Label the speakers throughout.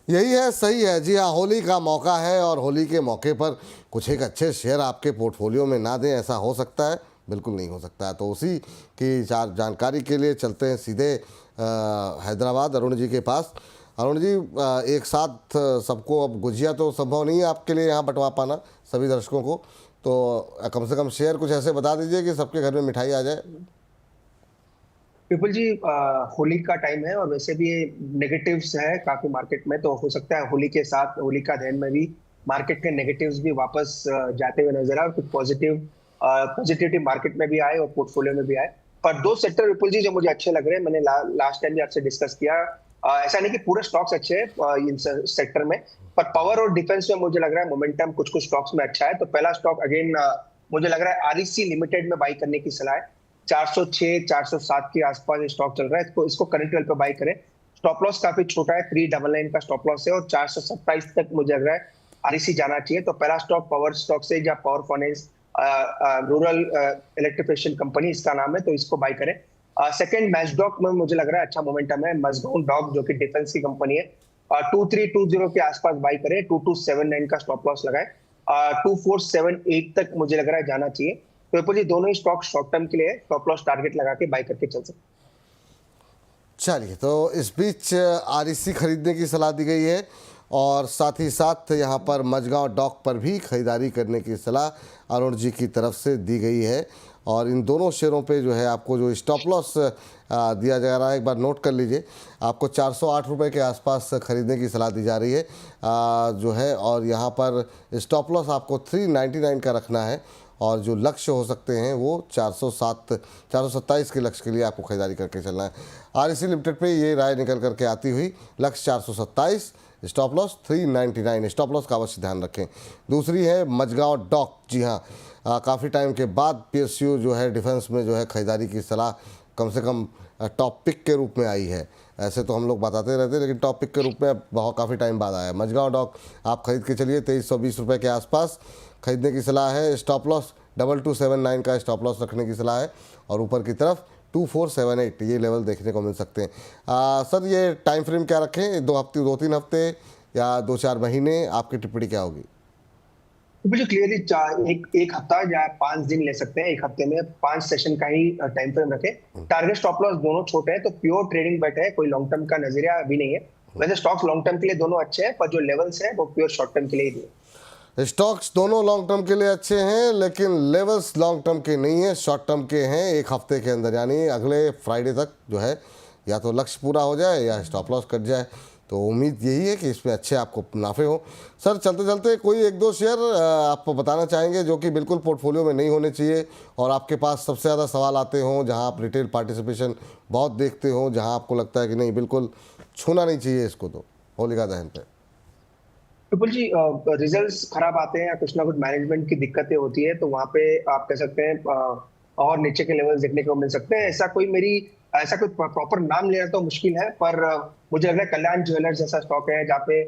Speaker 1: यही है, सही है जी हाँ। होली का मौका है और होली के मौके पर कुछ एक अच्छे शेयर आपके पोर्टफोलियो में ना दें, ऐसा हो सकता है? बिल्कुल नहीं हो सकता है। तो उसी की जानकारी के लिए चलते हैं सीधे हैदराबाद अरुण जी के पास। अरुण जी, एक साथ सबको अब गुजिया तो संभव नहीं है आपके लिए यहाँ बंटवा पाना सभी दर्शकों को, तो कम से कम शेयर कुछ ऐसे बता दीजिए कि सबके घर में मिठाई आ जाए।
Speaker 2: विपुल जी, होली का टाइम है और वैसे भी नेगेटिव्स है काफी मार्केट में, तो हो सकता है होली के साथ होली का दहन में भी मार्केट के नेगेटिव्स भी वापस जाते हुए नजर आए और कुछ पॉजिटिविटी मार्केट में भी आए और पोर्टफोलियो में भी आए। पर दो सेक्टर विपुल जी जो मुझे अच्छे लग रहे हैं, मैंने लास्ट टाइम भी आपसे डिस्कस किया। ऐसा नहीं कि पूरे स्टॉक्स अच्छे हैं इन सेक्टर में, पर पावर और डिफेंस में मुझे लग रहा है मोमेंटम कुछ कुछ स्टॉक्स में अच्छा है। तो पहला स्टॉक अगेन मुझे लग रहा है आरईसी लिमिटेड में बाई करने की सलाह है। 406 407 के आसपास स्टॉक चल रहा है, इसको इसको करंट लेवल पे बाई करें। स्टॉप लॉस काफी छोटा है, 399 का स्टॉप लॉस है और 427 तक मुझे लग रहा है आरईसी जाना चाहिए। तो पहला स्टॉक पावर स्टॉक से या power finance rural electrification company इसका नाम है, तो इसको बाई करें। सेकंड मैचडॉक में मुझे लग रहा है अच्छा मोमेंटम है। मजगाउन डॉक जो कि डिफेंस की कंपनी है, 2320 के आसपास बाई करें, 2279 का स्टॉप लॉस लगाए, 2478 तक मुझे लग रहा है जाना चाहिए। तो विपुल जी दोनों ही स्टॉक शॉर्ट टर्म के लिए स्टॉप लॉस टारगेट लगा के बाय करके चल सकते।
Speaker 1: चलिए, तो इस बीच आरईसी खरीदने की सलाह दी गई है और साथ ही साथ यहाँ पर मजगांव डॉक पर भी खरीदारी करने की सलाह अरुण जी की तरफ से दी गई है। और इन दोनों शेयरों पे जो है आपको जो स्टॉप लॉस दिया जा रहा है, एक बार नोट कर लीजिए, आपको 408 रुपये के आसपास खरीदने की सलाह दी जा रही है जो है। और यहाँ पर स्टॉप लॉस आपको 399 का रखना है और जो लक्ष्य हो सकते हैं वो 427 के लक्ष्य के लिए आपको खरीदारी करके चलना है। आरईसी लिमिटेड पे ये राय निकल करके आती हुई लक्ष्य 427, स्टॉप लॉस 399, स्टॉप लॉस का अवश्य ध्यान रखें। दूसरी है मजगांव डॉक। जी हाँ, काफ़ी टाइम के बाद पीएसयू जो है डिफेंस में जो है खरीदारी की सलाह कम से कम टॉप पिक के रूप में आई है। ऐसे तो हम लोग बताते रहते हैं, लेकिन टॉप पिक के रूप में बहुत काफ़ी टाइम बाद आया है। मजगांव डॉक आप खरीद के चलिए, 2320 रुपये के आसपास खरीदने की सलाह है। स्टॉप लॉस 2279 का स्टॉप लॉस रखने की सलाह है और ऊपर की तरफ 2478 ये लेवल देखने को मिल सकते हैं। सर, ये टाइम फ्रेम क्या रखें? 2 हफ्ते, 2-3 हफ्ते या 2-4 महीने? आपकी टिप्पणी क्या होगी?
Speaker 2: मुझे क्लियरली एक हफ्ता या 5 दिन ले सकते हैं। एक हफ्ते में 5 सेशन का ही टाइम फ्रेम रखें। टारगेट स्टॉप लॉस दोनों छोटे हैं, तो प्योर ट्रेडिंग बेट है, कोई लॉन्ग टर्म का नजरिया अभी नहीं है। वैसे स्टॉक्स लॉन्ग टर्म के लिए दोनों अच्छे हैं, पर जो लेवल्स है वो प्योर शॉर्ट टर्म के लिए ही है।
Speaker 1: स्टॉक्स दोनों लॉन्ग टर्म के लिए अच्छे हैं, लेकिन लेवल्स लॉन्ग टर्म के नहीं है, शॉर्ट टर्म के हैं। एक हफ्ते के अंदर यानी अगले फ्राइडे तक जो है या तो लक्ष्य पूरा हो जाए या स्टॉप लॉस कट जाए। तो उम्मीद यही है कि इसमें अच्छे आपको मुनाफे हो। सर, चलते चलते कोई 1-2 शेयर आप बताना चाहेंगे जो कि बिल्कुल पोर्टफोलियो में नहीं होने चाहिए और आपके पास सबसे ज़्यादा सवाल आते हों, जहां आप रिटेल पार्टिसिपेशन बहुत देखते हो, जहां आपको लगता है कि नहीं बिल्कुल छूना नहीं चाहिए इसको, तो होलिका दहन पे?
Speaker 2: विपुल जी, रिजल्ट्स खराब आते हैं या कुछ ना कुछ मैनेजमेंट की दिक्कतें होती है, तो वहां पे आप कह सकते हैं और नीचे के लेवल देखने को मिल सकते हैं। ऐसा कोई प्रॉपर नाम लेना तो मुश्किल है, पर मुझे लग रहा है कल्याण ज्वेलर्स जैसा स्टॉक है जहाँ पे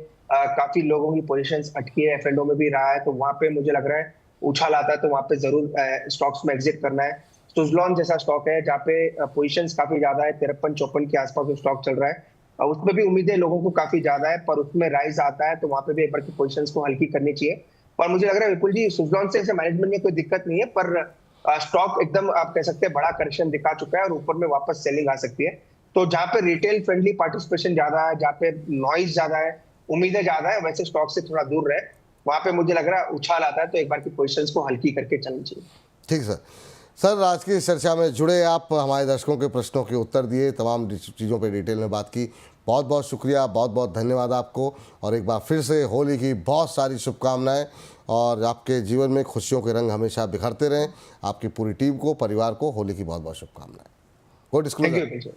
Speaker 2: काफी लोगों की पोजीशंस अटकी है, एफ&ओ में भी रहा है, तो वहां पे मुझे लग रहा है उछाल आता है, तो वहां पे जरूर स्टॉक्स में एग्जिट करना है। सुजलॉन जैसा स्टॉक है जहाँ पे पोजीशंस काफी ज्यादा है, 53-54 के आसपास स्टॉक चल रहा है, उसमें भी उम्मीदें लोगों को काफी ज्यादा है, पर उसमें राइज आता है तो वहां पे भी एक बार की पोजीशंस को हल्की करनी चाहिए। पर मुझे लग रहा है विपुल जी सुजलॉन से मैनेजमेंट में कोई दिक्कत नहीं है, पर स्टॉक एकदम आप कह सकते हैं बड़ा करेक्शन दिखा चुका है और ऊपर में वापस सेलिंग आ सकती है। तो जहां पे रिटेल फ्रेंडली पार्टिसिपेशन ज्यादा है, जहाँ पे नॉइज ज्यादा है, उम्मीदें ज्यादा है, वैसे स्टॉक से थोड़ा दूर रहे। वहां पे मुझे लग रहा है उछाल आता है, तो एक बार की पोजीशंस को हल्की करके चलनी चाहिए।
Speaker 1: ठीक सर। सर, आज की इस चर्चा में जुड़े आप हमारे दर्शकों के प्रश्नों के उत्तर दिए, तमाम चीज़ों पे डिटेल में बात की, बहुत बहुत शुक्रिया, बहुत बहुत धन्यवाद आपको। और एक बार फिर से होली की बहुत सारी शुभकामनाएं और आपके जीवन में खुशियों के रंग हमेशा बिखरते रहें। आपकी पूरी टीम को, परिवार को होली की बहुत बहुत शुभकामनाएं। Good
Speaker 2: thank
Speaker 1: disclosure.
Speaker 2: यू।